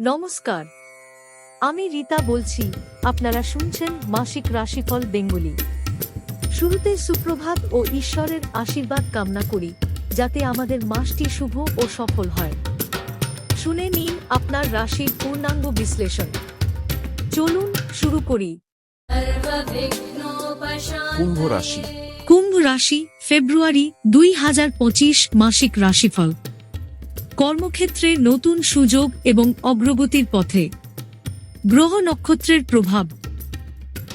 নমস্কার, আমি রীতা বলছি। আপনারা শুনছেন মাসিক রাশিফল বেঙ্গলি। শুরুতে সুপ্রভাত ও ঈশ্বরের আশীর্বাদ কামনা করি যাতে আমাদের মাসটি শুভ ও সফল হয়। শুনে নিন আপনার রাশির পূর্ণাঙ্গ বিশ্লেষণ। চলুন শুরু করি। কুম্ভ রাশি। কুম্ভ রাশি ফেব্রুয়ারি 2025 মাসিক রাশিফল। কর্মক্ষেত্রে নতুন সুযোগ এবং অগ্রগতির পথে। গ্রহ নক্ষত্রের প্রভাব।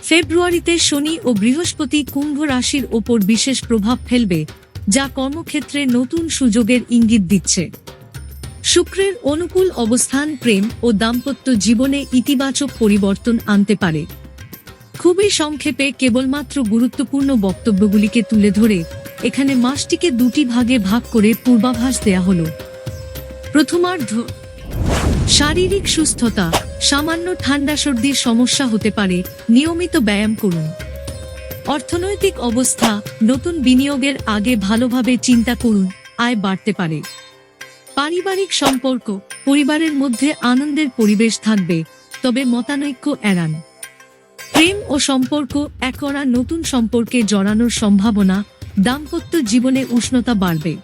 ফেব্রুয়ারিতে শনি ও বৃহস্পতি কুম্ভ রাশির ওপর বিশেষ প্রভাব ফেলবে, যা কর্মক্ষেত্রে নতুন সুযোগের ইঙ্গিত দিচ্ছে। শুক্রের অনুকূল অবস্থান প্রেম ও দাম্পত্য জীবনে ইতিবাচক পরিবর্তন আনতে পারে। খুবই সংক্ষেপে কেবলমাত্র গুরুত্বপূর্ণ বক্তব্যগুলিকে তুলে ধরে এখানে মাসটিকে দুটি ভাগে ভাগ করে পূর্বাভাস দেয়া হলো। প্রথমার্ধ। শারীরিক সুস্থতা। সামান্য ঠান্ডা সর্দির সমস্যা হতে পারে, নিয়মিত ব্যায়াম করুন। অর্থনৈতিক অবস্থা। নতুন বিনিয়োগের আগে ভালোভাবে চিন্তা করুন, আয় বাড়তে পারে। পারিবারিক সম্পর্ক। পরিবারের মধ্যে আনন্দের পরিবেশ থাকবে, তবে মতানৈক্য এড়ান। প্রেম ও সম্পর্ক। একরা নতুন সম্পর্কে জড়ানোর সম্ভাবনা। দাম্পত্য জীবনে উষ্ণতা বাড়বে।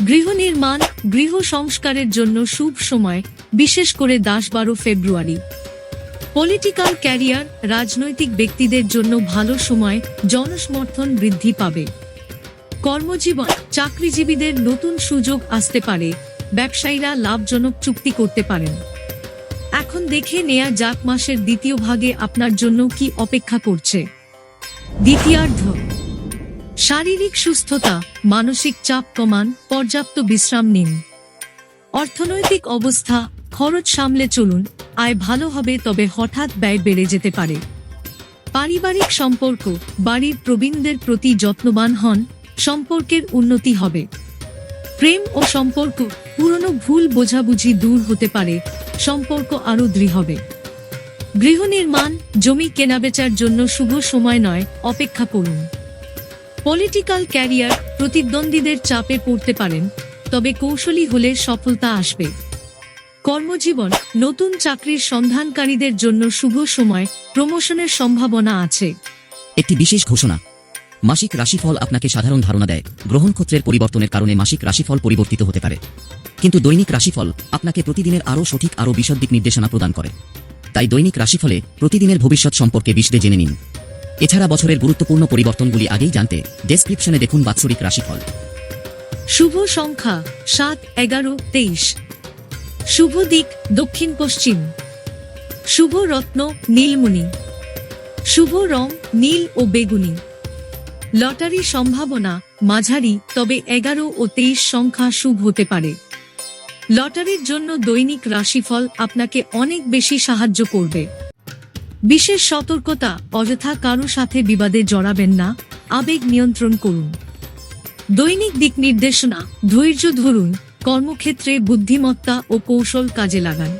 গৃহ নির্মাণ। গৃহ সংস্কারের জন্য শুভ সময়, বিশেষ করে 10-12 ফেব্রুয়ারি। Political career. রাজনৈতিক ব্যক্তিদের জন্য ভালো সময়, জনসমর্থন বৃদ্ধি পাবে। কর্মজীবন। চাকরিজীবীদের নতুন সুযোগ আসতে পারে, ব্যবসায়ীরা লাভজনক চুক্তি করতে পারেন। এখন দেখে নেয়া যাক মাসের দ্বিতীয় ভাগে আপনার জন্য কি অপেক্ষা করছে। দ্বিতীয়ার্ধ। শারীরিক সুস্থতা। মানসিক চাপ কমান, পর্যাপ্ত বিশ্রাম নিন। অর্থনৈতিক অবস্থা। খরচ সামলে চলুন, আয় ভালো হবে, তবে হঠাৎ ব্যয় বেড়ে যেতে পারে। পারিবারিক সম্পর্ক। বাড়ির প্রবীণদের প্রতি যত্নবান হন, সম্পর্কের উন্নতি হবে। প্রেম ও সম্পর্ক। পুরনো ভুল বোঝাবুঝি দূর হতে পারে, সম্পর্ক আরও দৃঢ় হবে। গৃহ নির্মাণ। জমি কেনাবেচার জন্য শুভ সময় নয়, অপেক্ষা করুন। Political career. প্রতিদ্বন্দ্বীদের চাপে পড়তে পারেন, তবে কৌশলী হলে সফলতা আসবে। কর্মজীবন। নতুন চাকরির সন্ধানকারীদের জন্য শুভ সময়, প্রমোশনের সম্ভাবনা আছে। একটি বিশেষ ঘোষণা। মাসিক রাশিফল আপনাকে সাধারণ ধারণা দেয়, গ্রহণক্ষত্রের পরিবর্তনের কারণে মাসিক রাশিফল পরিবর্তিত হতে পারে। কিন্তু দৈনিক রাশিফল আপনাকে প্রতিদিনের আরও সঠিক, আরও বিশদ দিক নির্দেশনা প্রদান করে। তাই দৈনিক রাশিফলে প্রতিদিনের ভবিষ্যৎ সম্পর্কে বিশদে জেনে নিন। এছাড়া বছরের গুরুত্বপূর্ণ পরিবর্তনগুলি আগেই জানতে ডেসক্রিপশনে দেখুন বাৎসরিক রাশিফল। শুভ সংখ্যা 7, 11, 23। শুভ দিক দক্ষিণ পশ্চিম। শুভ রত্ন নীলমণি। শুভ রং নীল ও বেগুনি। লটারি সম্ভাবনা মাঝারি, তবে 11 ও 23 সংখ্যা শুভ হতে পারে। লটারির জন্য দৈনিক রাশিফল আপনাকে অনেক বেশি সাহায্য করবে। বিশেষ সতর্কতা। অযথা কারো সাথে বিবাদে জড়াবেন না, আবেগ নিয়ন্ত্রণ করুন। দৈনিক দিক নির্দেশনা। ধৈর্য ধরুন, কর্মক্ষেত্রে বুদ্ধিমত্তা ও কৌশল কাজে লাগান।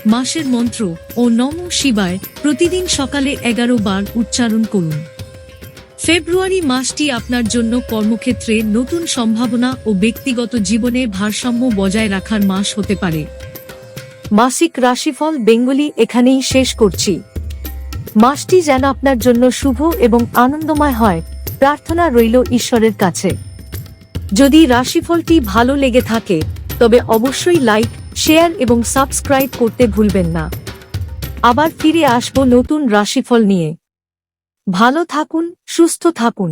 মাসের মন্ত্র ও নমঃ শিবায় প্রতিদিন সকালে 11 বার উচ্চারণ করুন। ফেব্রুয়ারি মাসটি আপনার জন্য কর্মক্ষেত্রে নতুন সম্ভাবনা ও ব্যক্তিগত জীবনে ভারসাম্য বজায় রাখার মাস হতে পারে। মাসিক রাশিফল বেঙ্গলি এখানেই শেষ করছি। মাসটি যেন আপনার জন্য শুভ এবং আনন্দময় হয়, প্রার্থনা রইল ঈশ্বরের কাছে। যদি রাশিফলটি ভালো লেগে থাকে তবে অবশ্যই লাইক, শেয়ার এবং সাবস্ক্রাইব করতে ভুলবেন না। আবার ফিরে আসব নতুন রাশিফল নিয়ে। ভালো থাকুন, সুস্থ থাকুন।